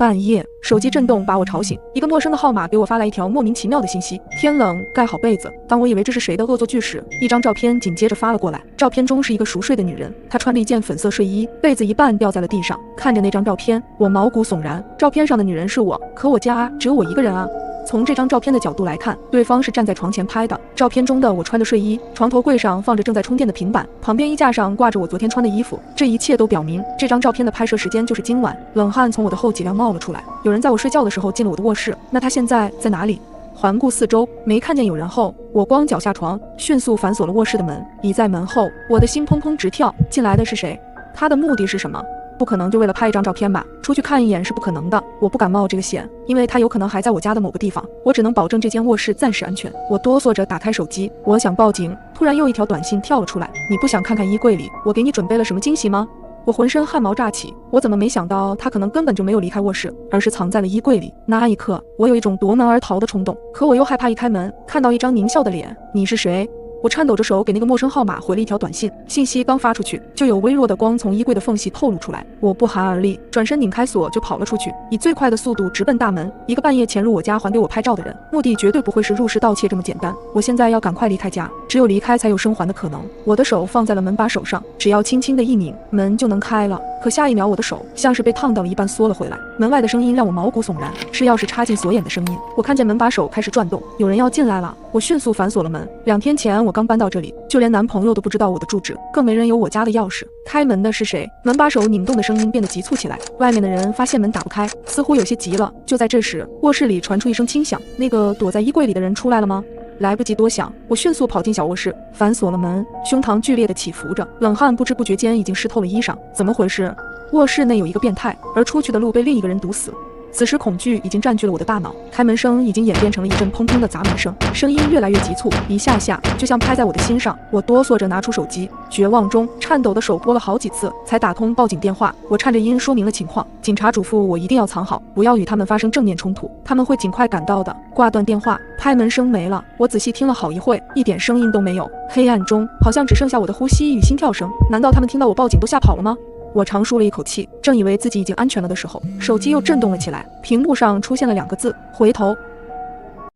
半夜，手机震动把我吵醒，一个陌生的号码给我发来一条莫名其妙的信息：天冷，盖好被子。当我以为这是谁的恶作剧时，一张照片紧接着发了过来。照片中是一个熟睡的女人，她穿了一件粉色睡衣，被子一半掉在了地上。看着那张照片，我毛骨悚然。照片上的女人是我，可我家只有我一个人啊。从这张照片的角度来看，对方是站在床前拍的。照片中的我穿着睡衣，床头柜上放着正在充电的平板，旁边衣架上挂着我昨天穿的衣服。这一切都表明，这张照片的拍摄时间就是今晚。冷汗从我的后脊梁冒了出来。有人在我睡觉的时候进了我的卧室，那他现在在哪里？环顾四周，没看见有人后，我光脚下床，迅速反锁了卧室的门。倚在门后，我的心砰砰直跳。进来的是谁？他的目的是什么？不可能就为了拍一张照片吧？出去看一眼是不可能的，我不敢冒这个险，因为他有可能还在我家的某个地方。我只能保证这间卧室暂时安全。我哆嗦着打开手机，我想报警，突然又一条短信跳了出来：你不想看看衣柜里我给你准备了什么惊喜吗？我浑身汗毛炸起，我怎么没想到他可能根本就没有离开卧室，而是藏在了衣柜里。那一刻，我有一种夺门而逃的冲动，可我又害怕一开门看到一张狞笑的脸。你是谁？我颤抖着手给那个陌生号码回了一条短信，信息刚发出去，就有微弱的光从衣柜的缝隙透露出来。我不寒而栗，转身拧开锁就跑了出去，以最快的速度直奔大门。一个半夜潜入我家还给我拍照的人，目的绝对不会是入室盗窃这么简单。我现在要赶快离开家，只有离开才有生还的可能。我的手放在了门把手上，只要轻轻的一拧，门就能开了。可下一秒，我的手像是被烫到了一般缩了回来。门外的声音让我毛骨悚然，是钥匙插进锁眼的声音。我看见门把手开始转动，有人要进来了。我迅速反锁了门。2天前我刚搬到这里，就连男朋友都不知道我的住址，更没人有我家的钥匙。开门的是谁？门把手拧动的声音变得急促起来。外面的人发现门打不开，似乎有些急了。就在这时，卧室里传出一声轻响，那个躲在衣柜里的人出来了吗？来不及多想，我迅速跑进小卧室，反锁了门，胸膛剧烈的起伏着，冷汗不知不觉间已经湿透了衣裳。怎么回事？卧室内有一个变态，而出去的路被另一个人堵死。此时恐惧已经占据了我的大脑，开门声已经演变成了一阵砰砰的砸门声，声音越来越急促，一下下就像拍在我的心上。我哆嗦着拿出手机，绝望中颤抖的手拨了好几次才打通报警电话。我颤着音说明了情况，警察嘱咐我一定要藏好，不要与他们发生正面冲突，他们会尽快赶到的。挂断电话，拍门声没了。我仔细听了好一会，一点声音都没有。黑暗中好像只剩下我的呼吸与心跳声，难道他们听到我报警都吓跑了吗？我长舒了一口气，正以为自己已经安全了的时候，手机又震动了起来，屏幕上出现了2个字：回头。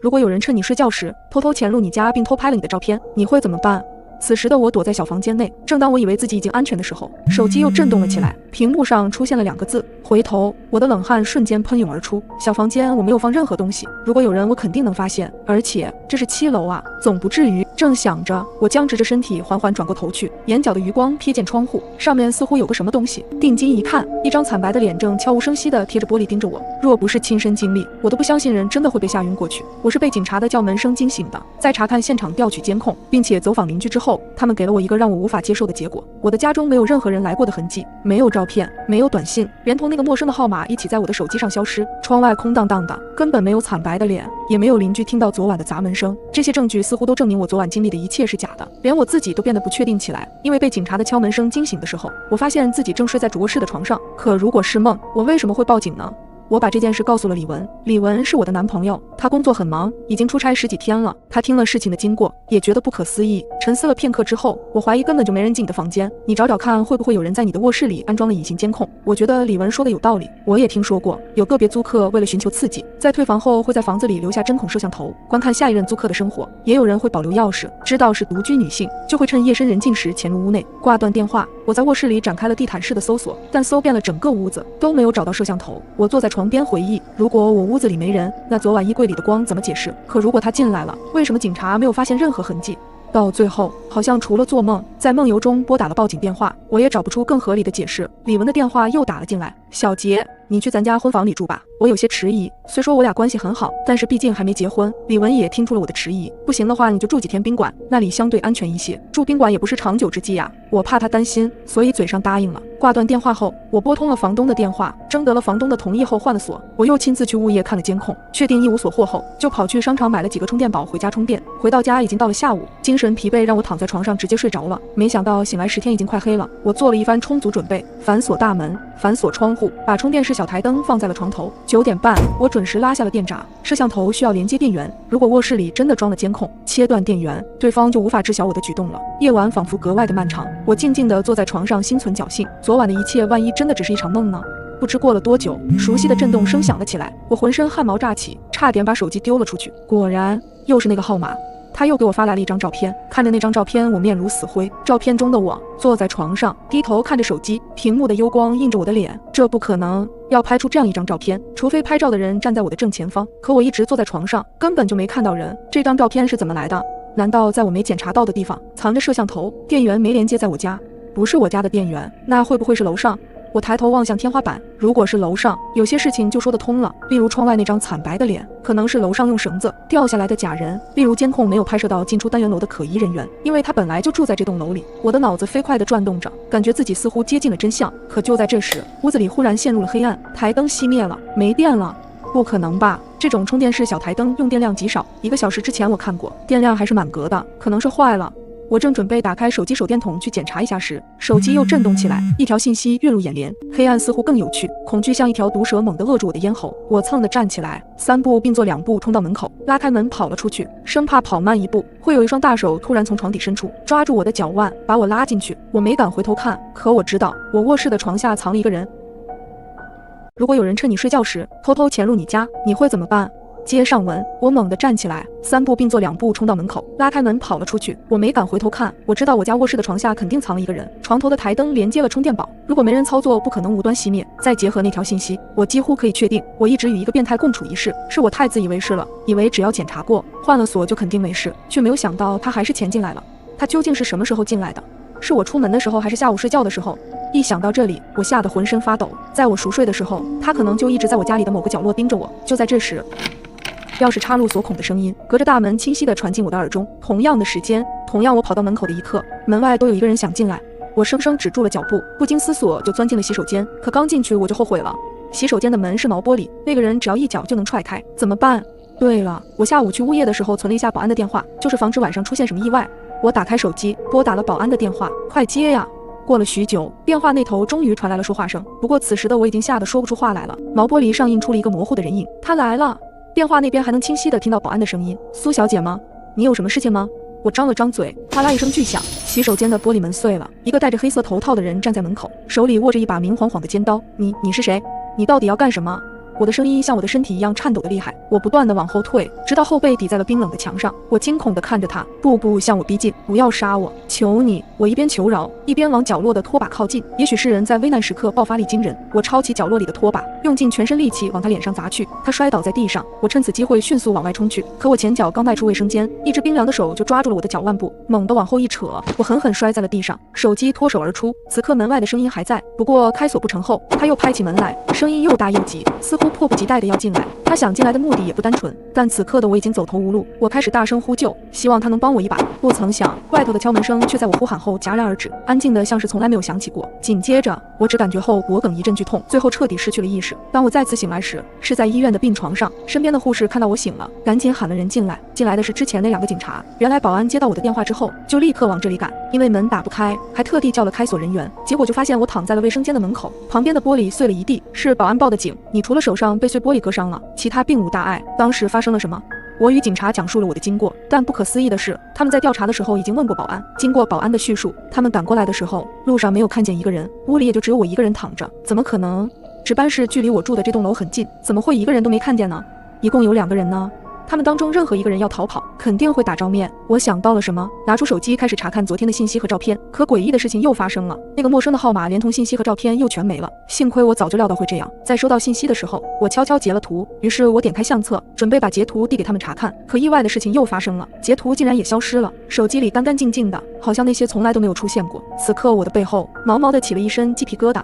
如果有人趁你睡觉时偷偷潜入你家并偷拍了你的照片，你会怎么办？此时的我躲在小房间内，正当我以为自己已经安全的时候，手机又震动了起来，屏幕上出现了2个字：回头。我的冷汗瞬间喷涌而出。小房间我没有放任何东西，如果有人我肯定能发现，而且这是7楼啊，总不至于。正想着，我僵直着身体缓缓转过头去，眼角的余光瞥见窗户，上面似乎有个什么东西。定睛一看，一张惨白的脸正悄无声息地贴着玻璃盯着我。若不是亲身经历，我都不相信人真的会被吓晕过去。我是被警察的叫门声惊醒的。在查看现场调取监控，并且走访邻居之后，他们给了我一个让我无法接受的结果：我的家中没有任何人来过的痕迹，没有照片，没有短信，连同那个陌生的号码一起在我的手机上消失。窗外空荡荡的，根本没有惨白的脸，也没有邻居听到昨晚的砸门声。这些证据似乎都证明我昨晚经历的一切是假的，连我自己都变得不确定起来。因为被警察的敲门声惊醒的时候，我发现自己正睡在主卧室的床上。可如果是梦，我为什么会报警呢？我把这件事告诉了李文，李文是我的男朋友，他工作很忙，已经出差10几天了。他听了事情的经过，也觉得不可思议。沉思了片刻之后，我怀疑根本就没人进你的房间，你找找看会不会有人在你的卧室里安装了隐形监控。我觉得李文说的有道理，我也听说过有个别租客为了寻求刺激，在退房后会在房子里留下针孔摄像头，观看下一任租客的生活。也有人会保留钥匙，知道是独居女性，就会趁夜深人静时潜入屋内。挂断电话，我在卧室里展开了地毯式的搜索，但搜遍了整个屋子都没有找到摄像头。我坐在床边回忆，如果我屋子里没人，那昨晚衣柜里的光怎么解释？可如果他进来了，为什么警察没有发现任何痕迹？到最后，好像除了做梦，在梦游中拨打了报警电话，我也找不出更合理的解释。李文的电话又打了进来：小杰，你去咱家婚房里住吧。我有些迟疑，虽说我俩关系很好，但是毕竟还没结婚。李文也听出了我的迟疑，不行的话你就住几天宾馆，那里相对安全一些。住宾馆也不是长久之计呀。我怕他担心，所以嘴上答应了。挂断电话后，我拨通了房东的电话，征得了房东的同意后换了锁。我又亲自去物业看了监控，确定一无所获后，就跑去商场买了几个充电宝回家充电。回到家已经到了下午，精神疲惫让我躺在床上直接睡着了。没想到醒来时天已经快黑了。我做了一番充足准备，反锁大门，反锁窗户，把充电式小台灯放在了床头。9点半，我准时拉下了电闸。摄像头需要连接电源，如果卧室里真的装了监控，切断电源，对方就无法知晓我的举动了。夜晚仿佛格外的漫长，我静静地坐在床上，心存侥幸，昨晚的一切万一真的只是一场梦呢？不知过了多久，熟悉的震动声响了起来，我浑身汗毛炸起，差点把手机丢了出去。果然又是那个号码。他又给我发来了一张照片，看着那张照片，我面如死灰。照片中的我坐在床上，低头看着手机，屏幕的幽光映着我的脸。这不可能，要拍出这样一张照片，除非拍照的人站在我的正前方。可我一直坐在床上，根本就没看到人。这张照片是怎么来的？难道在我没检查到的地方藏着摄像头？电源没连接在我家，不是我家的电源，那会不会是楼上？我抬头望向天花板，如果是楼上，有些事情就说得通了，例如窗外那张惨白的脸，可能是楼上用绳子掉下来的假人；例如监控没有拍摄到进出单元楼的可疑人员，因为他本来就住在这栋楼里。我的脑子飞快地转动着，感觉自己似乎接近了真相。可就在这时，屋子里忽然陷入了黑暗，台灯熄灭了，没电了。不可能吧？这种充电式小台灯用电量极少，1个小时之前我看过，电量还是满格的，可能是坏了。我正准备打开手机手电筒去检查一下时，手机又震动起来，一条信息跃入眼帘。黑暗似乎更有趣，恐惧像一条毒蛇猛地扼住我的咽喉。我蹭地站起来，3步并作2步冲到门口，拉开门跑了出去，生怕跑慢1步会有一双大手突然从床底深处抓住我的脚腕，把我拉进去。我没敢回头看，可我知道我卧室的床下藏了一个人。如果有人趁你睡觉时偷偷潜入你家，你会怎么办？接上文，我猛地站起来，3步并作2步冲到门口，拉开门跑了出去。我没敢回头看，我知道我家卧室的床下肯定藏了一个人。床头的台灯连接了充电宝，如果没人操作，不可能无端熄灭。再结合那条信息，我几乎可以确定，我一直与一个变态共处一室。是我太自以为是了，以为只要检查过，换了锁就肯定没事，却没有想到他还是潜进来了。他究竟是什么时候进来的？是我出门的时候，还是下午睡觉的时候？一想到这里，我吓得浑身发抖。在我熟睡的时候，他可能就一直在我家里的某个角落盯着我。就在这时，钥匙插入锁孔的声音隔着大门清晰地传进我的耳中。同样的时间，同样我跑到门口的一刻，门外都有一个人想进来。我生生止住了脚步，不经思索就钻进了洗手间。可刚进去我就后悔了，洗手间的门是毛玻璃，那个人只要一脚就能踹开，怎么办？对了，我下午去物业的时候存了一下保安的电话，就是防止晚上出现什么意外。我打开手机，拨打了保安的电话。快接呀！过了许久，电话那头终于传来了说话声，不过此时的我已经吓得说不出话来了。毛玻璃上映出了一个模糊的人影，他来了。电话那边还能清晰地听到保安的声音：“苏小姐吗？你有什么事情吗？”我张了张嘴，哗啦一声巨响，洗手间的玻璃门碎了。一个戴着黑色头套的人站在门口，手里握着一把明晃晃的尖刀。你是谁？你到底要干什么？我的声音像我的身体一样颤抖的厉害，我不断地往后退，直到后背抵在了冰冷的墙上。我惊恐地看着他，步步向我逼近，不要杀我，求你！我一边求饶，一边往角落的拖把靠近。也许是人在危难时刻爆发力惊人，我抄起角落里的拖把，用尽全身力气往他脸上砸去。他摔倒在地上，我趁此机会迅速往外冲去。可我前脚刚迈出卫生间，一只冰凉的手就抓住了我的脚腕部，猛地往后一扯，我狠狠摔在了地上，手机脱手而出。此刻门外的声音还在，不过开锁不成后，他又拍起门来，声音又大又急，似乎迫不及待的要进来。他想进来的目的也不单纯，但此刻的我已经走投无路。我开始大声呼救，希望他能帮我一把。不曾想，外头的敲门声却在我呼喊后戛然而止，安静的像是从来没有响起过。紧接着，我只感觉后脖梗一阵剧痛，最后彻底失去了意识。当我再次醒来时，是在医院的病床上。身边的护士看到我醒了，赶紧喊了人进来。进来的是之前那2个警察。原来保安接到我的电话之后，就立刻往这里赶，因为门打不开，还特地叫了开锁人员。结果就发现我躺在了卫生间的门口，旁边的玻璃碎了一地，是保安报的警。你除了手上被碎玻璃割伤了，其他并无大碍。当时发生了什么？我与警察讲述了我的经过，但不可思议的是，他们在调查的时候已经问过保安。经过保安的叙述，他们赶过来的时候，路上没有看见一个人，屋里也就只有我一个人躺着。怎么可能？值班室距离我住的这栋楼很近，怎么会一个人都没看见呢？一共有2个人呢。他们当中任何一个人要逃跑，肯定会打照面。我想到了什么，拿出手机开始查看昨天的信息和照片。可诡异的事情又发生了，那个陌生的号码连同信息和照片又全没了。幸亏我早就料到会这样，在收到信息的时候，我悄悄截了图。于是我点开相册，准备把截图递给他们查看。可意外的事情又发生了，截图竟然也消失了，手机里干干净净的，好像那些从来都没有出现过。此刻我的背后毛毛的起了一身鸡皮疙瘩。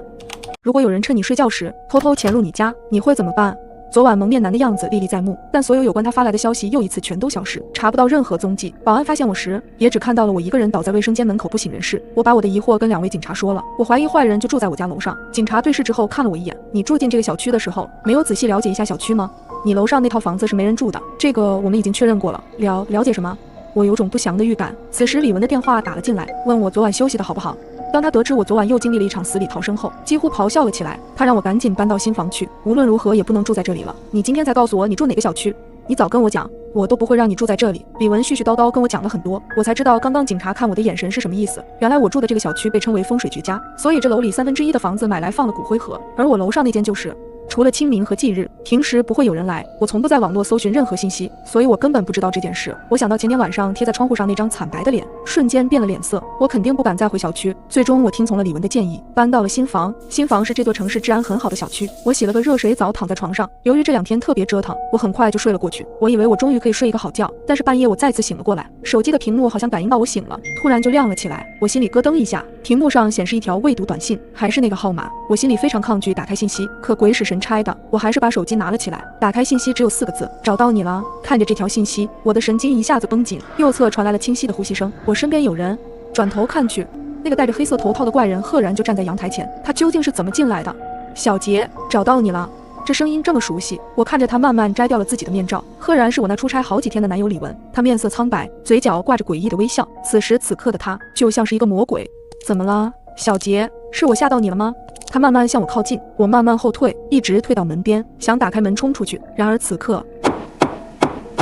如果有人趁你睡觉时偷偷潜入你家，你会怎么办？昨晚蒙面男的样子历历在目，但所有有关他发来的消息又一次全都消失，查不到任何踪迹。保安发现我时，也只看到了我一个人倒在卫生间门口不省人事。我把我的疑惑跟2位警察说了，我怀疑坏人就住在我家楼上。警察对视之后看了我一眼，你住进这个小区的时候，没有仔细了解一下小区吗？你楼上那套房子是没人住的，这个我们已经确认过了。了解什么？我有种不祥的预感。此时李文的电话打了进来，问我昨晚休息的好不好。当他得知我昨晚又经历了一场死里逃生后，几乎咆哮了起来。他让我赶紧搬到新房去，无论如何也不能住在这里了。你今天才告诉我你住哪个小区？你早跟我讲，我都不会让你住在这里。李文絮絮叨叨跟我讲了很多，我才知道刚刚警察看我的眼神是什么意思。原来我住的这个小区被称为风水绝佳，所以这楼里1/3的房子买来放了骨灰盒，而我楼上那间就是。除了清明和忌日，平时不会有人来。我从不在网络搜寻任何信息，所以我根本不知道这件事。我想到前天晚上贴在窗户上那张惨白的脸，瞬间变了脸色。我肯定不敢再回小区。最终我听从了李文的建议，搬到了新房。新房是这座城市治安很好的小区。我洗了个热水澡，躺在床上。由于这2天特别折腾，我很快就睡了过去。我以为我终于可以睡一个好觉，但是半夜我再次醒了过来，手机的屏幕好像感应到我醒了，突然就亮了起来。我心里咯噔一下，屏幕上显示一条未读短信，还是那个号码。我心里非常抗拒打开信息，可鬼使神差的，我还是把手机拿了起来，打开信息只有4个字：找到你了。看着这条信息，我的神经一下子绷紧，右侧传来了清晰的呼吸声。我身边有人，转头看去，那个戴着黑色头套的怪人赫然就站在阳台前。他究竟是怎么进来的？小杰，找到你了。这声音这么熟悉，我看着他慢慢摘掉了自己的面罩，赫然是我那出差好几天的男友李文。他面色苍白，嘴角挂着诡异的微笑。此时此刻的他就像是一个魔鬼。怎么了，小杰？是我吓到你了吗？他慢慢向我靠近，我慢慢后退，一直退到门边，想打开门冲出去。然而此刻，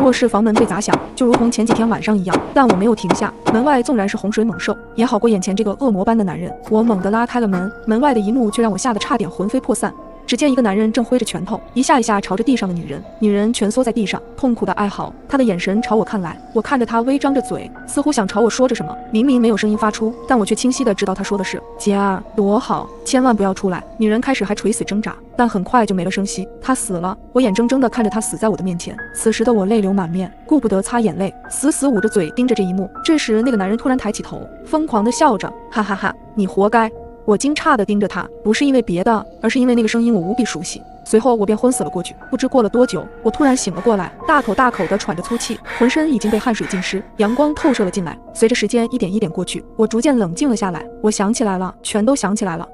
卧室房门被砸响，就如同前几天晚上一样，但我没有停下。门外纵然是洪水猛兽，也好过眼前这个恶魔般的男人。我猛地拉开了门，门外的一幕却让我吓得差点魂飞魄散。只见一个男人正挥着拳头，一下一下朝着地上的女人，女人蜷缩在地上，痛苦的哀嚎。他的眼神朝我看来，我看着他微张着嘴，似乎想朝我说着什么，明明没有声音发出，但我却清晰的知道他说的是：杰儿，躲好，千万不要出来。女人开始还垂死挣扎，但很快就没了声息。他死了，我眼睁睁的看着他死在我的面前。此时的我泪流满面，顾不得擦眼泪，死死捂着嘴盯着这一幕。这时那个男人突然抬起头，疯狂的笑着，哈哈哈，你活该。我惊诧地盯着他，不是因为别的，而是因为那个声音我无比熟悉。随后我便昏死了过去。不知过了多久，我突然醒了过来，大口大口地喘着粗气，浑身已经被汗水浸湿，阳光透射了进来。随着时间一点一点过去，我逐渐冷静了下来。我想起来了，全都想起来了。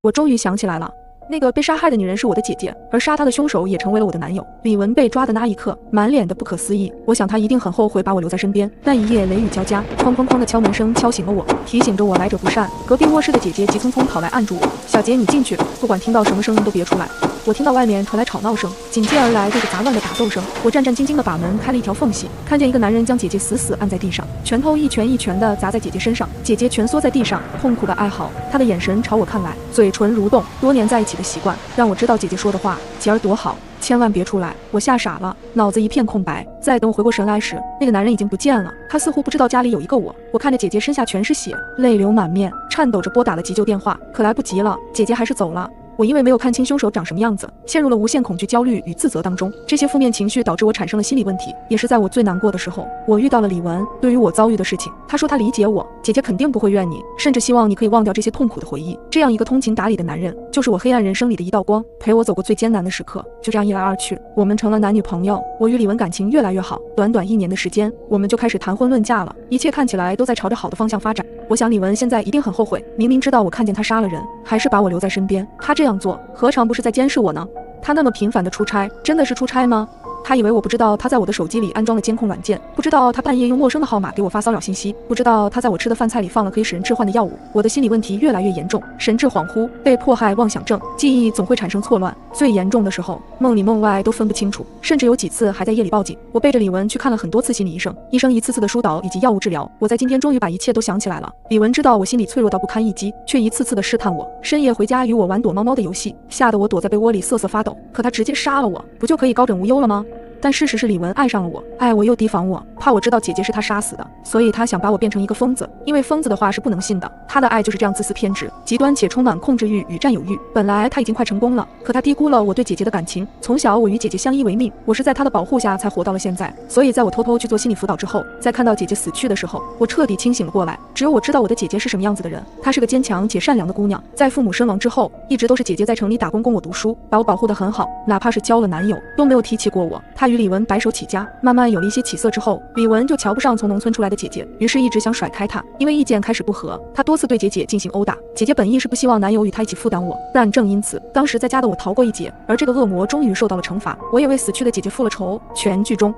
我终于想起来了。那个被杀害的女人是我的姐姐，而杀她的凶手也成为了我的男友。李文被抓的那一刻，满脸的不可思议。我想他一定很后悔把我留在身边。那一夜雷雨交加，哐哐哐的敲门声敲醒了我，提醒着我来者不善。隔壁卧室的姐姐急匆匆跑来按住我：小杰，你进去，不管听到什么声音都别出来。我听到外面传来吵闹声，紧接而来就是杂乱的打斗声。我战战兢兢地把门开了一条缝隙，看见一个男人将姐姐死死按在地上，拳头一拳一拳地砸在姐姐身上。姐姐蜷缩在地上，痛苦的哀嚎。他的眼神朝我看来，嘴唇蠕动。多年在一起的习惯让我知道姐姐说的话：杰儿躲好，千万别出来。我吓傻了，脑子一片空白。再等我回过神来时，那个男人已经不见了。他似乎不知道家里有一个我。我看着姐姐身下全是血，泪流满面，颤抖着拨打了急救电话，可来不及了，姐姐还是走了。我因为没有看清凶手长什么样子，陷入了无限恐惧、焦虑与自责当中。这些负面情绪导致我产生了心理问题。也是在我最难过的时候，我遇到了李文。对于我遭遇的事情，他说他理解我，姐姐肯定不会怨你，甚至希望你可以忘掉这些痛苦的回忆。这样一个通情达理的男人，就是我黑暗人生里的一道光，陪我走过最艰难的时刻。就这样一来二去，我们成了男女朋友。我与李文感情越来越好，短短1年的时间，我们就开始谈婚论嫁了。一切看起来都在朝着好的方向发展。我想李文现在一定很后悔，明明知道我看见他杀了人，还是把我留在身边。他这样做，何尝不是在监视我呢？他那么频繁的出差，真的是出差吗？他以为我不知道他在我的手机里安装了监控软件，不知道他半夜用陌生的号码给我发骚扰信息，不知道他在我吃的饭菜里放了可以使人致幻的药物。我的心理问题越来越严重，神志恍惚，被迫害妄想症，记忆总会产生错乱。最严重的时候，梦里梦外都分不清楚，甚至有几次还在夜里报警。我背着李文去看了很多次心理医生，医生一次次的疏导以及药物治疗。我在今天终于把一切都想起来了。李文知道我心里脆弱到不堪一击，却一次次的试探我。深夜回家与我玩躲猫猫的游戏，吓得我躲在被窝里瑟瑟发抖。可他直接杀了我，不就可以高枕无忧了吗？但事实是李文爱上了我，爱我又提防我，怕我知道姐姐是他杀死的，所以他想把我变成一个疯子，因为疯子的话是不能信的。他的爱就是这样自私偏执、极端且充满控制欲与占有欲。本来他已经快成功了，可他低估了我对姐姐的感情。从小我与姐姐相依为命，我是在他的保护下才活到了现在。所以在我偷偷去做心理辅导之后，在看到姐姐死去的时候，我彻底清醒了过来。只有我知道我的姐姐是什么样子的人，她是个坚强且善良的姑娘。在父母身亡之后，一直都是姐姐在城里打工供我读书，把我保护得很好，哪怕是交了男友都没有提起过我。她与李文白手起家，慢慢有了一些起色之后，李文就瞧不上从农村出来的姐姐，于是一直想甩开她。因为意见开始不合，他多次对姐姐进行殴打。姐姐本意是不希望男友与她一起负担我，但正因此，当时在家的我逃过一劫，而这个恶魔终于受到了惩罚。我也为死去的姐姐复了仇。全剧终。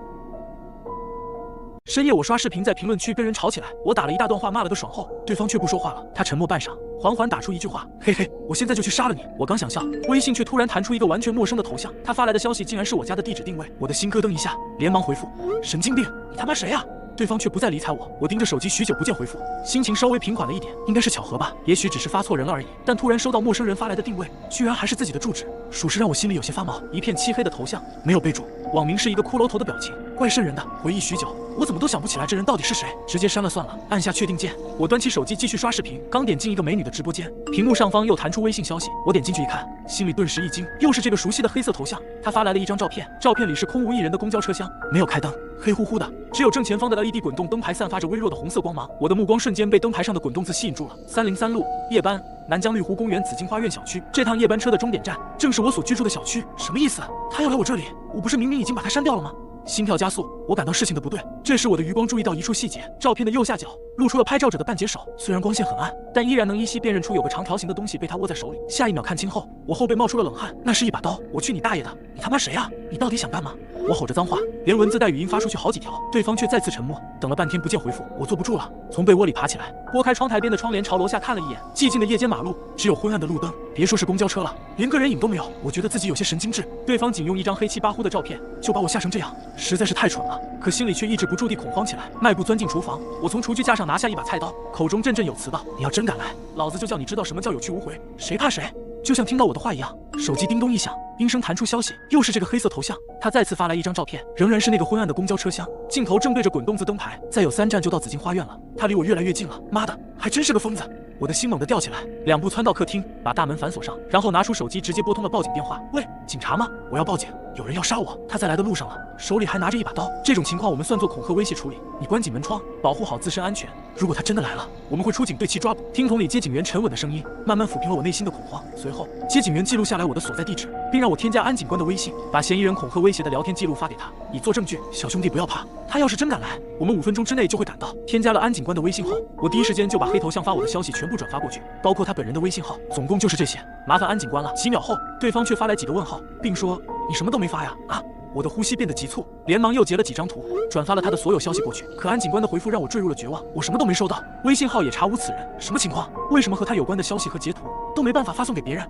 深夜我刷视频，在评论区跟人吵起来，我打了一大段话，骂了个爽后，对方却不说话了。他沉默半晌，缓缓打出一句话：嘿嘿，我现在就去杀了你。我刚想笑，微信却突然弹出一个完全陌生的头像，他发来的消息竟然是我家的地址定位，我的心咯噔一下，连忙回复：神经病，你他妈谁啊？对方却不再理睬我，我盯着手机许久不见回复，心情稍微平缓了一点，应该是巧合吧，也许只是发错人了而已。但突然收到陌生人发来的定位，居然还是自己的住址，属实让我心里有些发毛。一片漆黑的头像，没有备注，网名是一个骷髅头的表情，怪瘆人的。回忆许久，我怎么都想不起来这人到底是谁，直接删了算了，按下确定键。我端起手机继续刷视频，刚点进一个美女的直播间，屏幕上方又弹出微信消息，我点进去一看，心里顿时一惊，又是这个熟悉的黑色头像。他发来了一张照片，照片里是空无一人的公交车厢，没有开灯，黑乎乎的，只有正前方的 LED 滚动灯牌散发着微弱的红色光芒。我的目光瞬间被灯牌上的滚动字吸引住了。303路夜班，南江绿湖公园紫荆花苑小区。这趟夜班车的终点站正是我所居住的小区。什么意思？他要来我这里？我不是明明已经把他删掉了吗？心跳加速，我感到事情的不对。这时我的余光注意到一处细节，照片的右下角露出了拍照者的半截手，虽然光线很暗，但依然能依稀辨认出有个长条形的东西被他握在手里。下一秒看清后，我后背冒出了冷汗，那是一把刀。我去你大爷的！你他妈谁啊？你到底想干嘛？我吼着脏话，连文字带语音发出去好几条，对方却再次沉默。等了半天不见回复，我坐不住了，从被窝里爬起来，拨开窗台边的窗帘，朝楼下看了一眼。寂静的夜间马路，只有昏暗的路灯，别说是公交车了，连个人影都没有。我觉得自己有些神经质。对方仅用一张黑漆巴糊的照片就把我吓成这样，实在是太蠢了。可心里却抑制不住地恐慌起来，迈步钻进厨房。我从厨具架上拿下一把菜刀，口中振振有词道：你要真敢来，老子就叫你知道什么叫有去无回，谁怕谁！就像听到我的话一样，手机叮咚一响，音声弹出消息，又是这个黑色头像。他再次发来一张照片，仍然是那个昏暗的公交车厢，镜头正对着滚动字灯牌。再有3站就到紫荆花苑了，他离我越来越近了。妈的，还真是个疯子！我的心猛地吊起来，2步窜到客厅，把大门反锁上，然后拿出手机直接拨通了报警电话。喂，警察吗？我要报警，有人要杀我，他在来的路上了，手里还拿着一把刀。这种情况我们算作恐吓威胁处理，你关紧门窗，保护好自身安全。如果他真的来了，我们会出警对其抓捕。听筒里接警员沉稳的声音，慢慢抚平了我内心的恐慌。随后，接警员记录下来我的所在地址，并让我添加安警官的微信，把嫌疑人恐吓威胁的聊天记录发给他，以作证据。小兄弟不要怕，他要是真敢来，我们5分钟之内就会赶到。添加了安警官的微信后，我第一时间就把黑头像发我的消息全部转发过去，包括他本人的微信号，总共就是这些。麻烦安警官了。几秒后，对方却发来几个问号，并说：你什么都没发呀？啊！我的呼吸变得急促，连忙又截了几张图，转发了他的所有消息过去。可安警官的回复让我坠入了绝望，我什么都没收到，微信号也查无此人。什么情况？为什么和他有关的消息和截图都没办法发送给别人？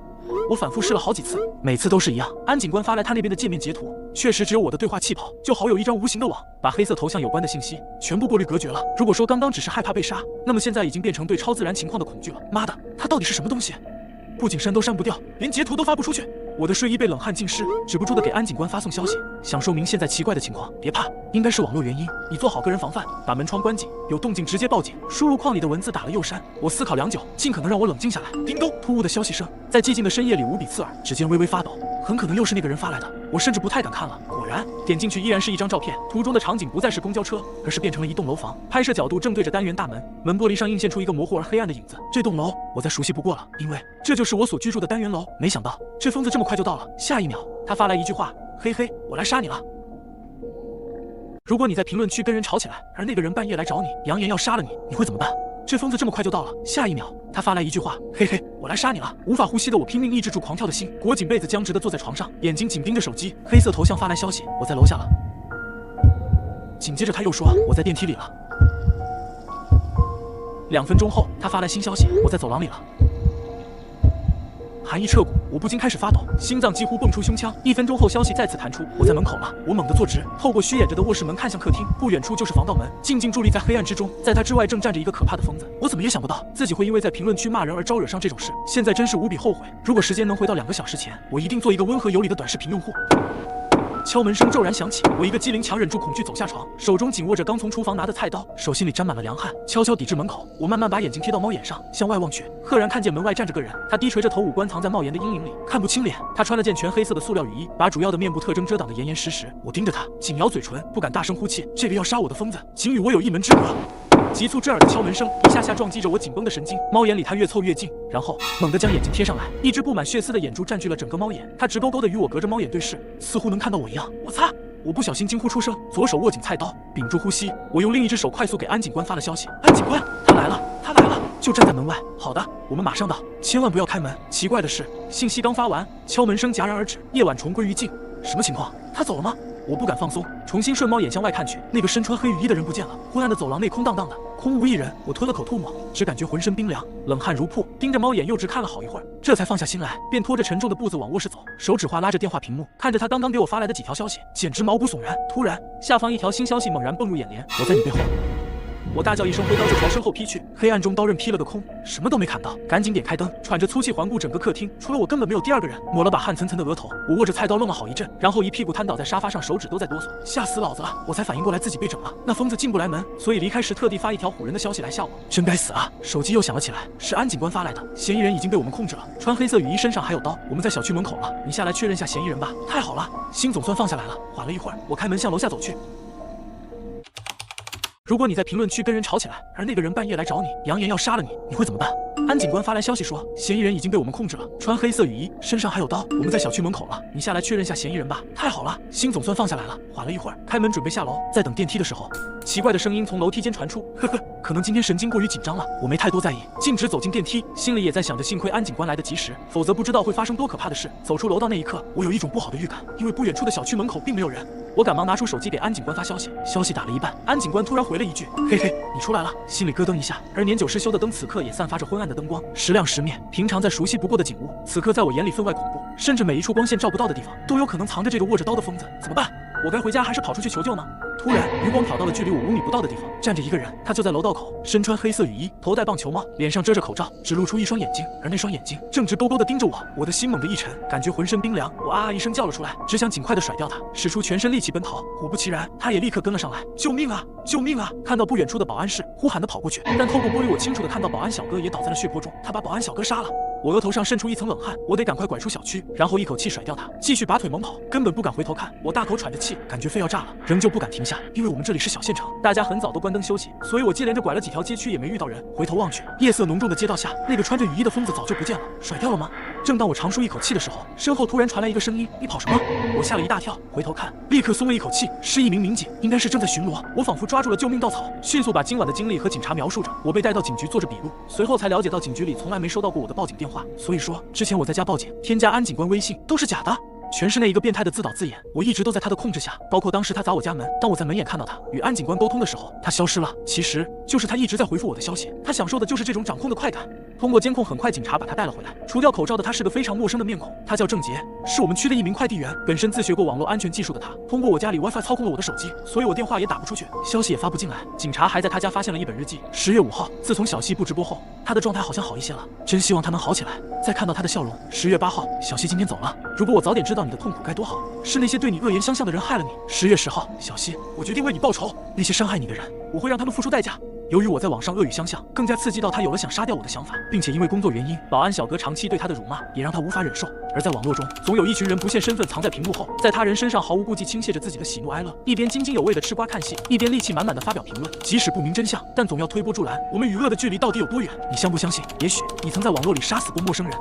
我反复试了好几次，每次都是一样。安警官发来他那边的界面截图，确实只有我的对话气泡，就好有一张无形的网，把黑色头像有关的信息全部过滤隔绝了。如果说刚刚只是害怕被杀，那么现在已经变成对超自然情况的恐惧了。妈的，他到底是什么东西？不仅删都删不掉，连截图都发不出去。我的睡衣被冷汗浸湿，止不住的给安警官发送消息，想说明现在奇怪的情况。别怕，应该是网络原因，你做好个人防范，把门窗关紧，有动静直接报警。输入框里的文字打了又删，我思考良久，尽可能让我冷静下来。叮咚，突兀的消息声在寂静的深夜里无比刺耳，指尖微微发抖，很可能又是那个人发来的。我甚至不太敢看了。果然，点进去依然是一张照片，图中的场景不再是公交车，而是变成了一栋楼房，拍摄角度正对着单元大门，门玻璃上映现出一个模糊而黑暗的影子。这栋楼我再熟悉不过了，因为这就是我所居住的单元楼。没想到这疯子这么快就到了。下一秒，他发来一句话：嘿嘿，我来杀你了。如果你在评论区跟人吵起来，而那个人半夜来找你，扬言要杀了你，你会怎么办？这疯子这么快就到了。下一秒，他发来一句话：嘿嘿，我来杀你了。无法呼吸的我拼命抑制住狂跳的心，裹紧被子，僵直的坐在床上，眼睛紧盯着手机。黑色头像发来消息：我在楼下了。紧接着他又说：我在电梯里了。2分钟后，他发来新消息：我在走廊里了。寒意彻骨，我不禁开始发抖，心脏几乎蹦出胸腔。1分钟后，消息再次弹出：我在门口了。我猛地坐直，透过虚掩着的卧室门看向客厅，不远处就是防盗门，静静伫立在黑暗之中。在他之外正站着一个可怕的疯子。我怎么也想不到自己会因为在评论区骂人而招惹上这种事，现在真是无比后悔。如果时间能回到2个小时前，我一定做一个温和有礼的短视频用户。敲门声骤然响起，我一个机灵强忍住恐惧走下床，手中紧握着刚从厨房拿的菜刀，手心里沾满了凉汗，悄悄抵至门口。我慢慢把眼睛贴到猫眼上，向外望去，赫然看见门外站着个人，他低垂着头，五官藏在帽檐的阴影里，看不清脸。他穿了件全黑色的塑料雨衣，把主要的面部特征遮挡得严严实实。我盯着他，紧咬嘴唇，不敢大声呼气。这个要杀我的疯子，仅与我有一门之隔。急促震耳的敲门声一下下撞击着我紧绷的神经，猫眼里他越凑越近，然后猛地将眼睛贴上来，一只布满血丝的眼珠占据了整个猫眼，他直勾勾的与我隔着猫眼对视，似乎能看到我一样。我擦！我不小心惊呼出声，左手握紧菜刀，屏住呼吸。我用另一只手快速给安警官发了消息：安警官，他来了，他来了，就站在门外。好的，我们马上到，千万不要开门。奇怪的是，信息刚发完，敲门声戛然而止，夜晚重归于静。什么情况？他走了吗？我不敢放松，重新顺猫眼向外看去，那个身穿黑雨衣的人不见了。昏暗的走廊内空荡荡的，空无一人。我吞了口唾沫，只感觉浑身冰凉，冷汗如瀑，盯着猫眼又直看了好一会儿，这才放下心来，便拖着沉重的步子往卧室走，手指划拉着电话屏幕，看着他刚刚给我发来的几条消息，简直毛骨悚然。突然，下方一条新消息猛然蹦入眼帘：我在你背后。我大叫一声，挥刀就朝身后劈去，黑暗中刀刃劈了个空，什么都没看到，赶紧点开灯，喘着粗气环顾整个客厅，除了我根本没有第二个人。抹了把汗涔涔的额头，我握着菜刀愣了好一阵，然后一屁股瘫倒在沙发上，手指都在哆嗦，吓死老子了！我才反应过来自己被整了，那疯子进不来门，所以离开时特地发一条唬人的消息来吓我，真该死啊！手机又响了起来，是安警官发来的，嫌疑人已经被我们控制了，穿黑色雨衣，身上还有刀，我们在小区门口了，你下来确认下嫌疑人吧。太好了，心总算放下来了。缓了一会儿，我开门向楼下走去。如果你在评论区跟人吵起来，而那个人半夜来找你，扬言要杀了你，你会怎么办？安警官发来消息说，嫌疑人已经被我们控制了，穿黑色雨衣，身上还有刀，我们在小区门口了，你下来确认下嫌疑人吧。太好了，心总算放下来了。缓了一会儿，开门准备下楼，在等电梯的时候，奇怪的声音从楼梯间传出，呵呵，可能今天神经过于紧张了，我没太多在意，径直走进电梯，心里也在想着幸亏安警官来得及时，否则不知道会发生多可怕的事。走出楼道那一刻，我有一种不好的预感，因为不远处的小区门口并没有人。我赶忙拿出手机给安警官发消息，消息打了一半，安警官突然回了一句：“嘿嘿，你出来了。”心里咯噔一下。而年久失修的灯此刻也散发着昏暗的灯光，时亮时灭，平常再熟悉不过的景物，此刻在我眼里分外恐怖，甚至每一处光线照不到的地方，都有可能藏着这个握着刀的疯子。怎么办？我该回家还是跑出去求救呢？突然，余光瞟到了距离我5米不到的地方，站着一个人，他就在楼道口，身穿黑色雨衣，头戴棒球帽，脸上遮着口罩，只露出一双眼睛，而那双眼睛正直勾勾地盯着我。我的心猛地一沉，感觉浑身冰凉，我啊一声叫了出来，只想尽快地甩掉他，使出全身力气奔逃。果不其然，他也立刻跟了上来，救命啊！救命啊！看到不远处的保安室，呼喊地跑过去，但透过玻璃我清楚地看到保安小哥也倒在了血泊中，他把保安小哥杀了。我额头上渗出一层冷汗，我得赶快拐出小区，然后一口气甩掉他，继续拔腿猛跑，根本不敢回头看。我大口喘着气，感觉肺要炸了，仍旧不敢停下，因为我们这里是小县城，大家很早都关灯休息，所以我接连着拐了几条街区也没遇到人。回头望去，夜色浓重的街道下，那个穿着雨衣的疯子早就不见了。甩掉了吗？正当我长舒一口气的时候，身后突然传来一个声音：“你跑什么？”我吓了一大跳，回头看，立刻松了一口气，是一名民警，应该是正在巡逻。我仿佛抓住了救命稻草，迅速把今晚的经历和警察描述着。我被带到警局做着笔录，随后才了解到警局里从来没收到过我的报警电话，所以说之前我在家报警、添加安警官微信都是假的。全是那一个变态的自导自演，我一直都在他的控制下，包括当时他砸我家门，当我在门眼看到他与安警官沟通的时候，他消失了，其实就是他一直在回复我的消息，他享受的就是这种掌控的快感。通过监控，很快警察把他带了回来，除掉口罩的他是个非常陌生的面孔，他叫郑杰，是我们区的一名快递员，本身自学过网络安全技术的他，通过我家里 WiFi 操控了我的手机，所以我电话也打不出去，消息也发不进来。警察还在他家发现了一本日记，10月5号，自从小西部直播后，他的状态好像好一些了，真希望他能好起来，再看到他的笑容。10月8号，小西今天走了，如果我早点知道你的痛苦该多好，是那些对你恶言相向的人害了你。10月10号，小西，我决定为你报仇，那些伤害你的人，我会让他们付出代价。由于我在网上恶语相向，更加刺激到他有了想杀掉我的想法，并且因为工作原因，保安小哥长期对他的辱骂也让他无法忍受。而在网络中，总有一群人不现身份，藏在屏幕后，在他人身上毫无顾忌倾泻着自己的喜怒哀乐，一边津津有味的吃瓜看戏，一边戾气满满的发表评论。即使不明真相，但总要推波助澜。我们与恶的距离到底有多远？你相不相信？也许你曾在网络里杀死过陌生人。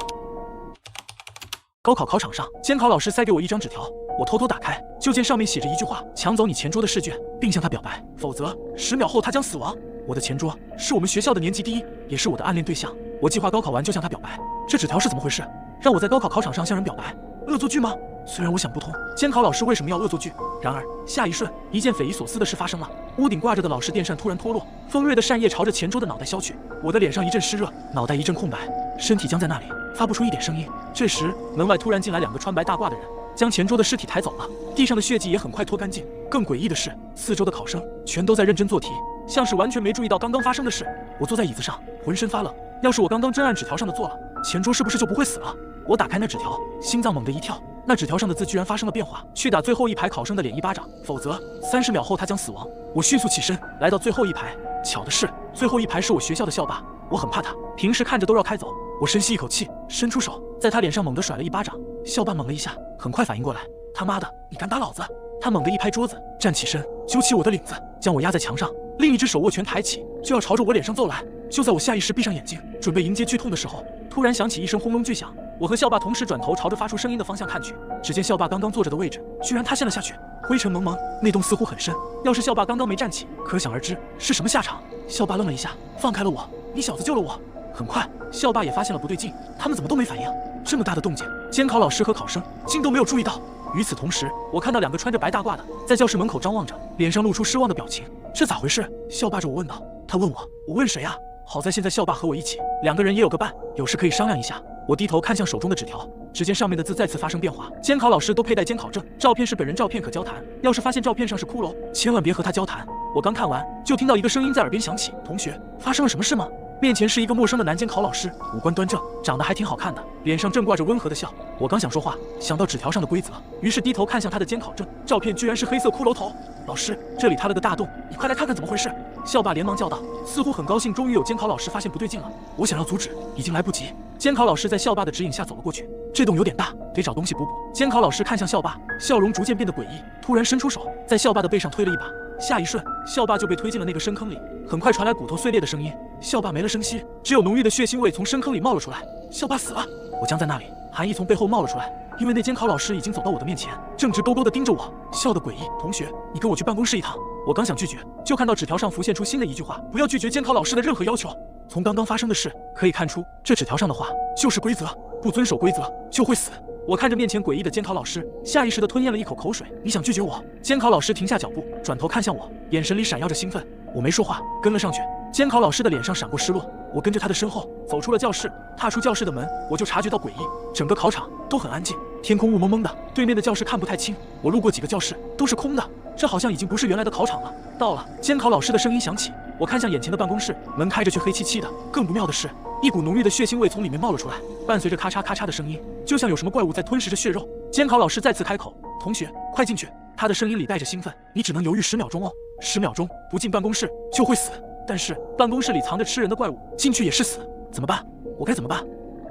高考考场上，监考老师塞给我一张纸条，我偷偷打开，就见上面写着一句话：抢走你前桌的试卷，并向他表白，否则10秒后他将死亡。我的前桌是我们学校的年级第1，也是我的暗恋对象。我计划高考完就向他表白，这纸条是怎么回事？让我在高考考场上向人表白，恶作剧吗？虽然我想不通监考老师为什么要恶作剧，然而下一瞬，一件匪夷所思的事发生了。屋顶挂着的老式电扇突然脱落，锋锐的扇叶朝着前桌的脑袋削去，我的脸上一阵湿热，脑袋一阵空白，身体僵在那里，发不出一点声音。这时，门外突然进来2个穿白大褂的人，将前桌的尸体抬走了，地上的血迹也很快拖干净。更诡异的是，四周的考生全都在认真做题，像是完全没注意到刚刚发生的事。我坐在椅子上，浑身发冷。要是我刚刚真按纸条上的做了，前桌是不是就不会死了？我打开那纸条，心脏猛地一跳，那纸条上的字居然发生了变化，去打最后一排考生的脸一巴掌，否则30秒后他将死亡。我迅速起身，来到最后一排。巧的是，最后一排是我学校的校霸，我很怕他，平时看着都要开走。我深吸一口气，伸出手，在他脸上猛地甩了一巴掌。校霸猛了一下，很快反应过来，他妈的，你敢打老子！他猛地一拍桌子，站起身，揪起我的领子，将我压在墙上，另一只手握拳抬起，就要朝着我脸上揍来。就在我下意识闭上眼睛，准备迎接剧痛的时候，突然响起一声轰隆巨响。我和校霸同时转头朝着发出声音的方向看去，只见校霸刚刚坐着的位置居然塌陷了下去，灰尘蒙蒙，那洞似乎很深。要是校霸刚刚没站起，可想而知是什么下场。校霸愣了一下，放开了我，你小子救了我。很快，校霸也发现了不对劲，他们怎么都没反应？这么大的动静，监考老师和考生竟都没有注意到。与此同时，我看到2个穿着白大褂的在教室门口张望着，脸上露出失望的表情。这咋回事？校霸着我问道。他问我问谁啊？好在现在校霸和我一起，2个人也有个伴，有事可以商量一下。我低头看向手中的纸条，只见上面的字再次发生变化。监考老师都佩戴监考证，照片是本人照片可交谈，要是发现照片上是骷髅，千万别和他交谈。我刚看完，就听到一个声音在耳边响起：“同学，发生了什么事吗？”面前是一个陌生的男监考老师，五官端正，长得还挺好看的，脸上正挂着温和的笑。我刚想说话，想到纸条上的规则，于是低头看向他的监考证，照片居然是黑色骷髅头。老师，这里塌了个大洞，你快来看看怎么回事！校霸连忙叫道，似乎很高兴，终于有监考老师发现不对劲了。我想要阻止，已经来不及。监考老师在校霸的指引下走了过去，这洞有点大，得找东西补补。监考老师看向校霸，笑容逐渐变得诡异，突然伸出手，在校霸的背上推了一把。下一瞬，校霸就被推进了那个深坑里，很快传来骨头碎裂的声音，校霸没了声息，只有浓郁的血腥味从深坑里冒了出来。校霸死了！我僵在那里，寒意从背后冒了出来，因为那监考老师已经走到我的面前，正直勾勾地盯着我，笑得诡异。同学，你跟我去办公室一趟。我刚想拒绝，就看到纸条上浮现出新的一句话：不要拒绝监考老师的任何要求。从刚刚发生的事可以看出，这纸条上的话就是规则，不遵守规则就会死。我看着面前诡异的监考老师，下意识地吞咽了一口口水。你想拒绝我？监考老师停下脚步，转头看向我，眼神里闪耀着兴奋。我没说话，跟了上去。监考老师的脸上闪过失落，我跟着他的身后走出了教室。踏出教室的门，我就察觉到诡异，整个考场都很安静，天空雾蒙蒙的，对面的教室看不太清。我路过几个教室，都是空的，这好像已经不是原来的考场了。到了，监考老师的声音响起，我看向眼前的办公室，门开着却黑漆漆的。更不妙的是，一股浓郁的血腥味从里面冒了出来，伴随着咔嚓咔嚓的声音，就像有什么怪物在吞噬着血肉。监考老师再次开口：“同学，快进去！”他的声音里带着兴奋：“你只能犹豫10秒钟哦，10秒钟不进办公室就会死。但是办公室里藏着吃人的怪物，进去也是死，怎么办？我该怎么办？”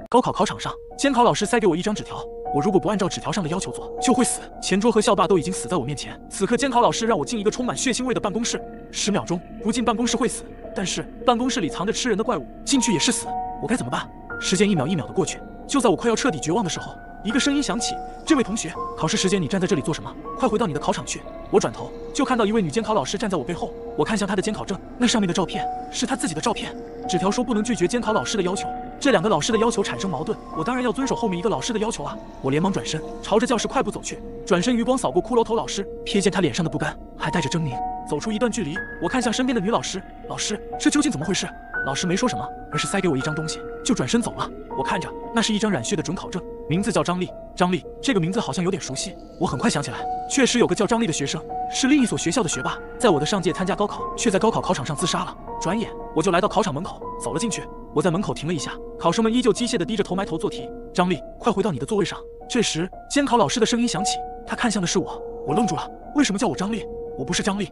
高考考场上，监考老师塞给我一张纸条，我如果不按照纸条上的要求做，就会死。前桌和校霸都已经死在我面前，此刻监考老师让我进一个充满血腥味的办公室，10秒钟不进办公室会死，但是办公室里藏着吃人的怪物，进去也是死，我该怎么办？时间一秒一秒的过去，就在我快要彻底绝望的时候，一个声音响起：“这位同学，考试时间你站在这里做什么？快回到你的考场去！”我转头就看到一位女监考老师站在我背后，我看向她的监考证，那上面的照片是她自己的照片。纸条说不能拒绝监考老师的要求，这2个老师的要求产生矛盾，我当然要遵守后面一个老师的要求啊！我连忙转身朝着教室快步走去，转身余光扫过骷髅头老师，瞥见他脸上的不甘还带着狰狞。走出一段距离，我看向身边的女老师：“老师，这究竟怎么回事？”老师没说什么，而是塞给我一张东西，就转身走了。我看着，那是一张染血的准考证，名字叫张丽。张丽这个名字好像有点熟悉，我很快想起来，确实有个叫张丽的学生，是另一所学校的学霸，在我的上届参加高考，却在高考考场上自杀了。转眼我就来到考场门口，走了进去。我在门口停了一下，考生们依旧机械地低着头埋头做题。张丽，快回到你的座位上。这时，监考老师的声音响起，他看向的是我。我愣住了，为什么叫我张丽？我不是张丽，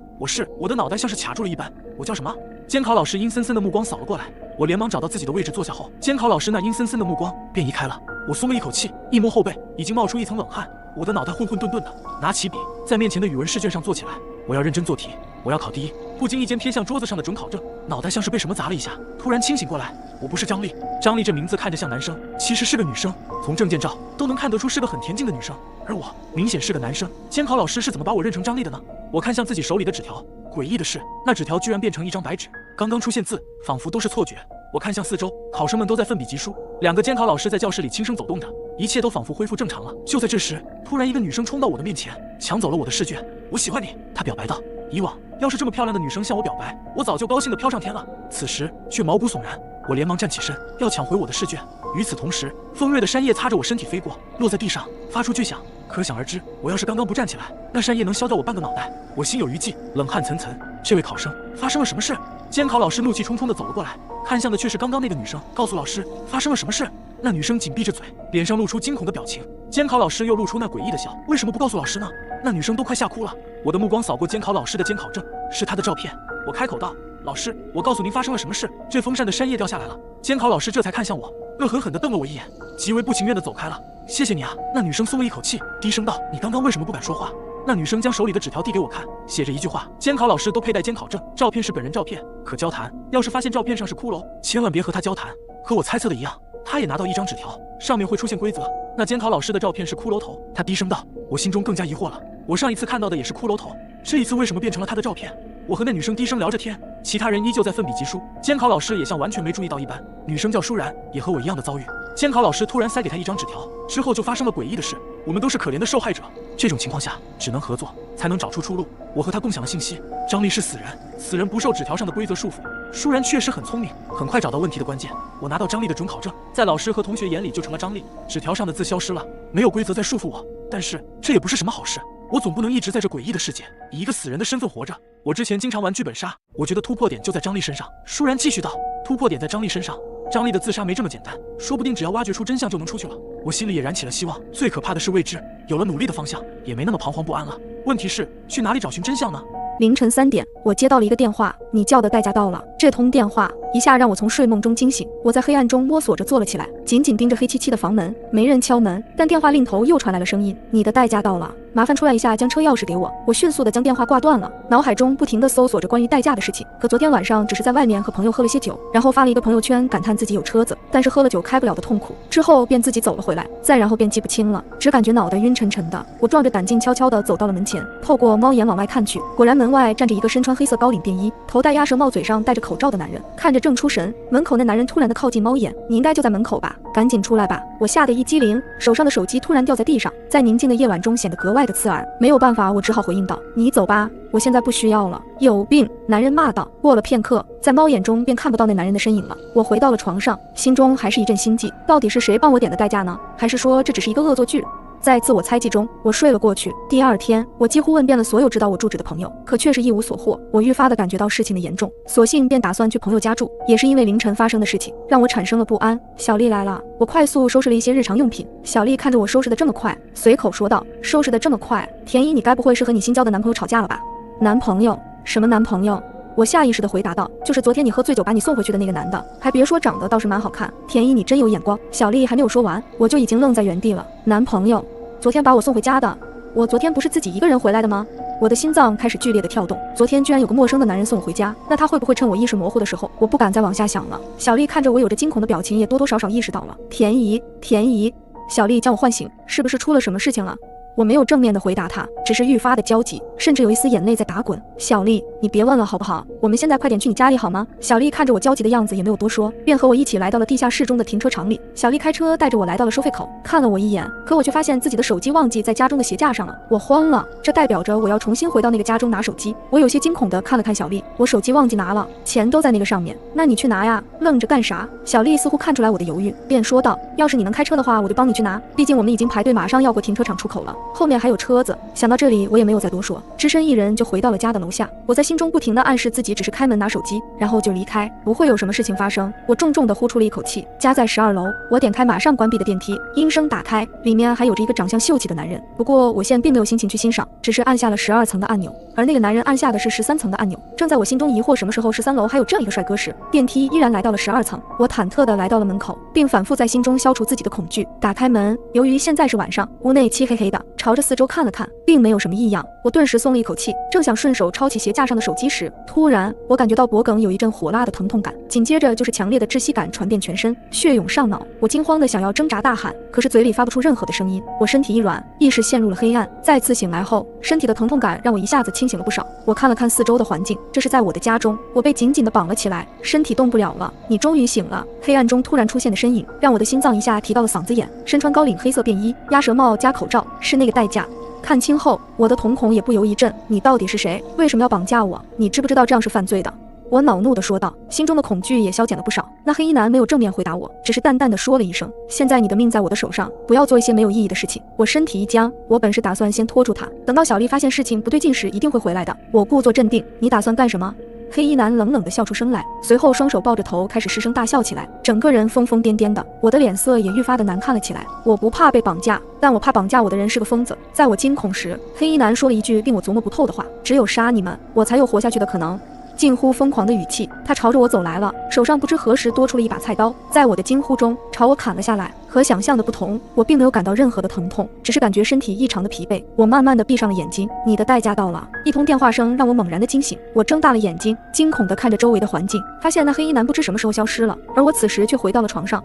我的脑袋像是卡住了一般。我叫什么？监考老师阴森森的目光扫了过来，我连忙找到自己的位置坐下后，监考老师那阴森森的目光便移开了。我松了一口气，一摸后背，已经冒出一层冷汗。我的脑袋混混沌沌的，拿起笔，在面前的语文试卷上做起来。我要认真做题，我要考第一。不经意间瞥向桌子上的准考证，脑袋像是被什么砸了一下，突然清醒过来。我不是张丽，张丽这名字看着像男生，其实是个女生，从证件照都能看得出是个很恬静的女生，而我明显是个男生。监考老师是怎么把我认成张丽的呢？我看向自己手里的纸条，诡异的是，那纸条居然变成一张白纸，刚刚出现字，仿佛都是错觉。我看向四周，考生们都在奋笔疾书，2个监考老师在教室里轻声走动着，一切都仿佛恢复正常了。就在这时，突然一个女生冲到我的面前，抢走了我的试卷。我喜欢你，她表白道。以往要是这么漂亮的女生向我表白，我早就高兴地飘上天了，此时却毛骨悚然。我连忙站起身，要抢回我的试卷。与此同时，锋锐的山叶擦着我身体飞过，落在地上，发出巨响。可想而知，我要是刚刚不站起来，那山叶能削掉我半个脑袋。我心有余悸，冷汗涔涔。这位考生，发生了什么事？监考老师怒气冲冲地走了过来，看向的却是刚刚那个女生，告诉老师发生了什么事。那女生紧闭着嘴，脸上露出惊恐的表情。监考老师又露出那诡异的笑，为什么不告诉老师呢？那女生都快吓哭了。我的目光扫过监考老师的监考证，是她的照片。我开口道：“老师，我告诉您发生了什么事。”这风扇的山叶掉下来了。监考老师这才看向我，恶狠狠地瞪了我一眼，极为不情愿地走开了。谢谢你啊。那女生松了一口气，低声道：“你刚刚为什么不敢说话？”那女生将手里的纸条递给我看，写着一句话：监考老师都佩戴监考证，照片是本人照片，可交谈。要是发现照片上是骷髅，千万别和他交谈。和我猜测的一样，他也拿到一张纸条，上面会出现规则。那监考老师的照片是骷髅头，他低声道。我心中更加疑惑了，我上一次看到的也是骷髅头，这一次为什么变成了他的照片？我和那女生低声聊着天，其他人依旧在奋笔疾书，监考老师也像完全没注意到一般。女生叫舒然，也和我一样的遭遇。监考老师突然塞给她一张纸条，之后就发生了诡异的事。我们都是可怜的受害者，这种情况下只能合作，才能找出出路。我和他共享了信息，张力是死人，死人不受纸条上的规则束缚。舒然确实很聪明，很快找到问题的关键。我拿到张力的准考证，在老师和同学眼里就成了张力，纸条上的字消失了，没有规则在束缚我。但是这也不是什么好事，我总不能一直在这诡异的世界以一个死人的身份活着。我之前经常玩剧本杀，我觉得突破点就在张力身上。舒然继续道，突破点在张力身上，张力的自杀没这么简单，说不定只要挖掘出真相就能出去了。我心里也燃起了希望，最可怕的是未知，有了努力的方向，也没那么彷徨不安了。问题是去哪里找寻真相呢？凌晨3点，我接到了一个电话，你叫的代价到了。这通电话一下让我从睡梦中惊醒，我在黑暗中摸索着坐了起来，紧紧盯着黑漆漆的房门，没人敲门，但电话另头又传来了声音：你的代价到了，麻烦出来一下，将车钥匙给我。我迅速地将电话挂断了，脑海中不停地搜索着关于代驾的事情。可昨天晚上只是在外面和朋友喝了些酒，然后发了一个朋友圈，感叹自己有车子，但是喝了酒开不了的痛苦，之后便自己走了回来，再然后便记不清了，只感觉脑袋晕沉沉的。我壮着胆静悄悄地走到了门前，透过猫眼往外看去，果然门外站着一个身穿黑色高领便衣、头戴鸭舌帽、嘴上戴着口罩的男人，看着正出神。门口那男人突然的靠近猫眼，你应该就在门口吧，赶紧出来吧。我吓得一激灵，手上的手机突然掉在地上，在宁静的夜晚中显得格外的刺耳。没有办法，我只好回应道：你走吧，我现在不需要了。有病！男人骂道。过了片刻，在猫眼中便看不到那男人的身影了。我回到了床上，心中还是一阵心悸，到底是谁帮我点的代价呢？还是说这只是一个恶作剧？在自我猜忌中，我睡了过去。第二天，我几乎问遍了所有知道我住址的朋友，可却是一无所获。我愈发的感觉到事情的严重，索性便打算去朋友家住。也是因为凌晨发生的事情，让我产生了不安。小丽来了，我快速收拾了一些日常用品。小丽看着我收拾的这么快，随口说道：收拾的这么快，田姨，你该不会是和你新交的男朋友吵架了吧？男朋友？什么男朋友？我下意识地回答道：就是昨天你喝醉酒把你送回去的那个男的，还别说长得倒是蛮好看。田姨，你真有眼光。小丽还没有说完，我就已经愣在原地了。男朋友？昨天把我送回家的？我昨天不是自己一个人回来的吗？我的心脏开始剧烈的跳动，昨天居然有个陌生的男人送我回家，那他会不会趁我意识模糊的时候？我不敢再往下想了。小丽看着我有着惊恐的表情，也多多少少意识到了。田姨，田姨，小丽将我唤醒，是不是出了什么事情了？我没有正面的回答他，只是愈发的焦急，甚至有一丝眼泪在打滚。小丽，你别问了好不好？我们现在快点去你家里好吗？小丽看着我焦急的样子，也没有多说，便和我一起来到了地下室中的停车场里。小丽开车带着我来到了收费口，看了我一眼，可我却发现自己的手机忘记在家中的鞋架上了。我慌了，这代表着我要重新回到那个家中拿手机。我有些惊恐的看了看小丽，我手机忘记拿了，钱都在那个上面。那你去拿呀，愣着干啥？小丽似乎看出来我的犹豫，便说道：要是你能开车的话，我就帮你去拿，毕竟我们已经排队马上要过停车场出口了，后面还有车子。想到这里，我也没有再多说，只身一人就回到了家的楼下。我在心中不停地暗示自己只是开门拿手机，然后就离开，不会有什么事情发生。我重重地呼出了一口气。家在12楼，我点开马上关闭的电梯，应声打开，里面还有着一个长相秀气的男人。不过我现并没有心情去欣赏，只是按下了12层的按钮，而那个男人按下的是13层的按钮。正在我心中疑惑什么时候13楼还有这样一个帅哥时，电梯依然来到了12层。我忐忑地来到了门口，并反复在心中消除自己的恐惧。打开门，由于现在是晚上，屋内漆黑黑的，朝着四周看了看，并没有什么异样。我顿时松了一口气，正想顺手抄起鞋架上的手机时，突然我感觉到脖颈有一阵火辣的疼痛感，紧接着就是强烈的窒息感传遍全身，血涌上脑。我惊慌的想要挣扎大喊，可是嘴里发不出任何的声音。我身体一软，意识陷入了黑暗。再次醒来后，身体的疼痛感让我一下子清醒了不少。我看了看四周的环境，这是在我的家中，我被紧紧地绑了起来，身体动不了了。你终于醒了。黑暗中突然出现的身影让我的心脏一下提到了嗓子眼。身穿高领黑色便衣、鸭舌帽加口罩，是那个代驾。看清后，我的瞳孔也不由一震。你到底是谁？为什么要绑架我？你知不知道这样是犯罪的？我恼怒地说道，心中的恐惧也消减了不少。那黑衣男没有正面回答我，只是淡淡地说了一声：现在你的命在我的手上，不要做一些没有意义的事情。我身体一僵，我本是打算先拖住他，等到小丽发现事情不对劲时一定会回来的。我故作镇定，你打算干什么？黑衣男冷冷地笑出声来，随后双手抱着头开始失声大笑起来，整个人疯疯癫癫的。我的脸色也愈发的难看了起来。我不怕被绑架，但我怕绑架我的人是个疯子。在我惊恐时，黑衣男说了一句令我琢磨不透的话：只有杀你们，我才有活下去的可能。近乎疯狂的语气，他朝着我走来了，手上不知何时多出了一把菜刀，在我的惊呼中朝我砍了下来。和想象的不同，我并没有感到任何的疼痛，只是感觉身体异常的疲惫。我慢慢的闭上了眼睛。你的代价到了。一通电话声让我猛然的惊醒，我睁大了眼睛，惊恐的看着周围的环境，发现那黑衣男不知什么时候消失了，而我此时却回到了床上。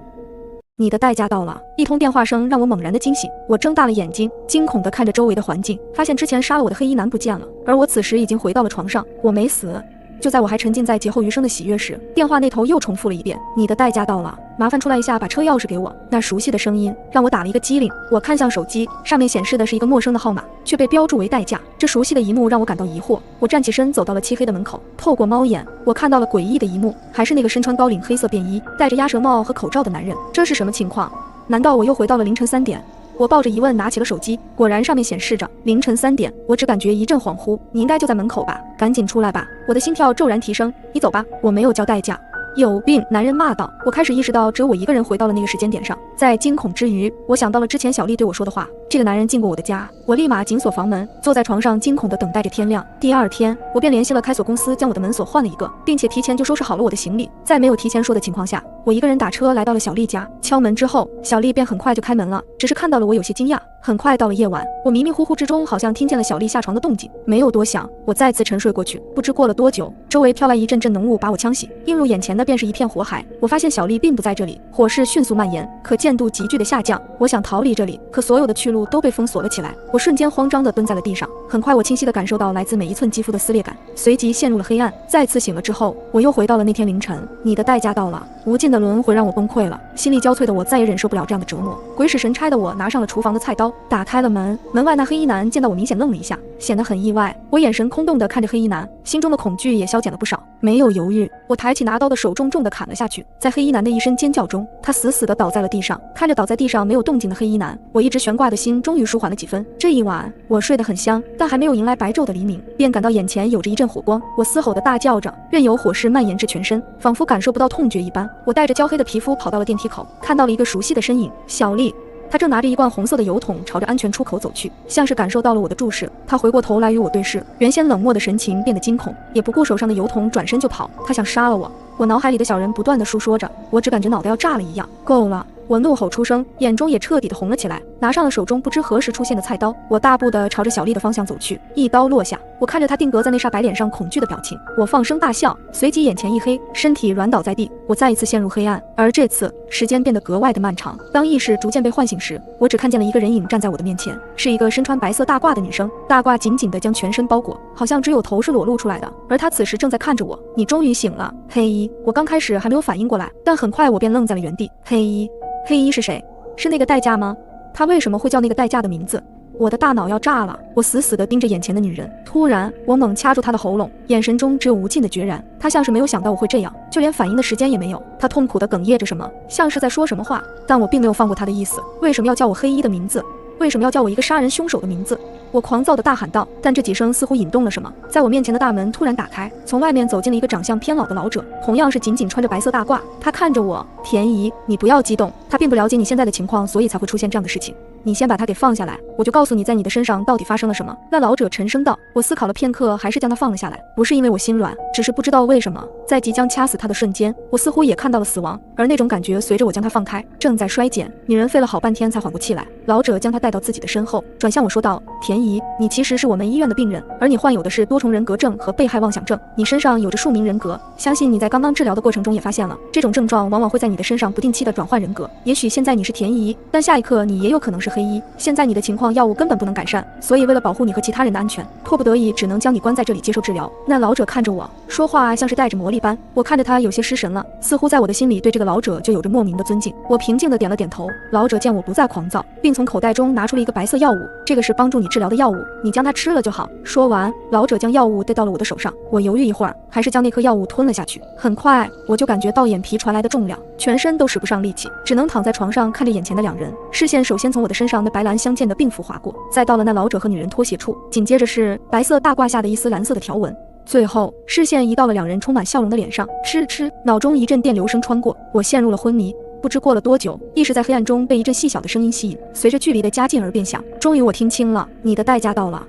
你的代价到了。一通电话声让我猛然的惊醒，我睁大了眼睛，惊恐地看着周围的环境，发现之前杀了我的黑衣男不见了，而我此时已经回到了床上。我没死。就在我还沉浸在劫后余生的喜悦时，电话那头又重复了一遍：“你的代价到了，麻烦出来一下，把车钥匙给我。”那熟悉的声音让我打了一个激灵，我看向手机，上面显示的是一个陌生的号码，却被标注为代驾。这熟悉的一幕让我感到疑惑。我站起身，走到了漆黑的门口，透过猫眼，我看到了诡异的一幕，还是那个身穿高领黑色便衣、戴着鸭舌帽和口罩的男人。这是什么情况？难道我又回到了凌晨3点？我抱着疑问拿起了手机，果然上面显示着凌晨3点。我只感觉一阵恍惚，你应该就在门口吧，赶紧出来吧！我的心跳骤然提升。你走吧，我没有叫代驾。有病！男人骂道。我开始意识到，只有我一个人回到了那个时间点上。在惊恐之余，我想到了之前小丽对我说的话。这个男人进过我的家，我立马紧锁房门，坐在床上惊恐地等待着天亮。第二天，我便联系了开锁公司，将我的门锁换了一个，并且提前就收拾好了我的行李。在没有提前说的情况下，我一个人打车来到了小丽家。敲门之后，小丽便很快就开门了，只是看到了我有些惊讶。很快到了夜晚，我迷迷糊糊之中好像听见了小丽下床的动静，没有多想，我再次沉睡过去。不知过了多久，周围飘来一阵阵浓雾，把我呛醒，映入眼前的便是一片火海。我发现小丽并不在这里，火势迅速蔓延，可见度急剧的下降。我想逃离这里，可所有的去路都被封锁了起来。我瞬间慌张地蹲在了地上，很快我清晰地感受到来自每一寸肌肤的撕裂感，随即陷入了黑暗。再次醒了之后，我又回到了那天凌晨。你的代价到了，无尽的轮回让我崩溃了，心力交瘁的我再也忍受不了这样的折磨。鬼使神差的我拿上了厨房的菜刀，打开了门。门外那黑衣男见到我明显愣了一下，显得很意外。我眼神空洞地看着黑衣男，心中的恐惧也消减了不少。没有犹豫，我抬起拿刀的手重重地砍了下去。在黑衣男的一声尖叫中，他死死地倒在了地上。看着倒在地上没有动静的黑衣男，我一直悬挂的心终于舒缓了几分。这一晚我睡得很香，但还没有迎来白昼的黎明，便感到眼前有着一阵火光。我嘶吼地大叫着，任由火势蔓延至全身，仿佛感受不到痛觉一般。我带着焦黑的皮肤跑到了电梯口，看到了一个熟悉的身影，小丽。他正拿着一罐红色的油桶朝着安全出口走去，像是感受到了我的注视，他回过头来与我对视，原先冷漠的神情变得惊恐，也不顾手上的油桶，转身就跑。他想杀了我。我脑海里的小人不断地述说着，我只感觉脑袋要炸了一样。够了！我怒吼出声，眼中也彻底的红了起来，拿上了手中不知何时出现的菜刀。我大步地朝着小丽的方向走去，一刀落下。我看着她定格在那煞白脸上恐惧的表情，我放声大笑，随即眼前一黑，身体软倒在地。我再一次陷入黑暗，而这次时间变得格外的漫长。当意识逐渐被唤醒时，我只看见了一个人影站在我的面前，是一个身穿白色大褂的女生，大褂紧紧地将全身包裹，好像只有头是裸露出来的，而她此时正在看着我。你终于醒了，黑衣。我刚开始还没有反应过来，但很快我便愣在了原地。黑衣。黑衣是谁？是那个代驾吗？他为什么会叫那个代驾的名字？我的大脑要炸了！我死死地盯着眼前的女人，突然我猛掐住她的喉咙，眼神中只有无尽的决然。她像是没有想到我会这样，就连反应的时间也没有。她痛苦地哽咽着什么，像是在说什么话，但我并没有放过她的意思。为什么要叫我黑衣的名字？为什么要叫我一个杀人凶手的名字？我狂躁地大喊道，但这几声似乎引动了什么。在我面前的大门突然打开，从外面走进了一个长相偏老的老者，同样是紧紧穿着白色大褂。他看着我，田姨，你不要激动，他并不了解你现在的情况，所以才会出现这样的事情。你先把他给放下来，我就告诉你在你的身上到底发生了什么。那老者沉声道。我思考了片刻，还是将他放了下来，不是因为我心软，只是不知道为什么，在即将掐死他的瞬间，我似乎也看到了死亡，而那种感觉随着我将他放开，正在衰减。女人费了好半天才缓过气来，老者将他带到自己的身后，转向我说道，田姨，你其实是我们医院的病人，而你患有的是多重人格症和被害妄想症，你身上有着数名人格，相信你在刚刚治疗的过程中也发现了，这种症状往往会在你的身上不定期的转换人格。也许现在你是田姨，但下一刻你也有可能是黑衣。现在你的情况药物根本不能改善，所以为了保护你和其他人的安全，迫不得已只能将你关在这里接受治疗。那老者看着我说话像是带着魔力般，我看着他有些失神了，似乎在我的心里对这个老者就有着莫名的尊敬。我平静地点了点头。老者见我不再狂躁，并从口袋中拿出了一个白色药物，这个是帮助你治疗的药物，你将它吃了就好。说完，老者将药物递到了我的手上，我犹豫一会儿，还是将那颗药物吞了下去。很快我就感觉到眼皮传来的重量，全身都使不上力气，只能躺在床上看着眼前的两人。视线首先从我的身上那白蓝相间的病符划过，再到了那老者和女人拖鞋处，紧接着是白色大褂下的一丝蓝色的条纹，最后视线移到了两人充满笑容的脸上。嗤嗤，脑中一阵电流声穿过，我陷入了昏迷。不知过了多久，意识在黑暗中被一阵细小的声音吸引，随着距离的加近而变响。终于我听清了，你的代价到了。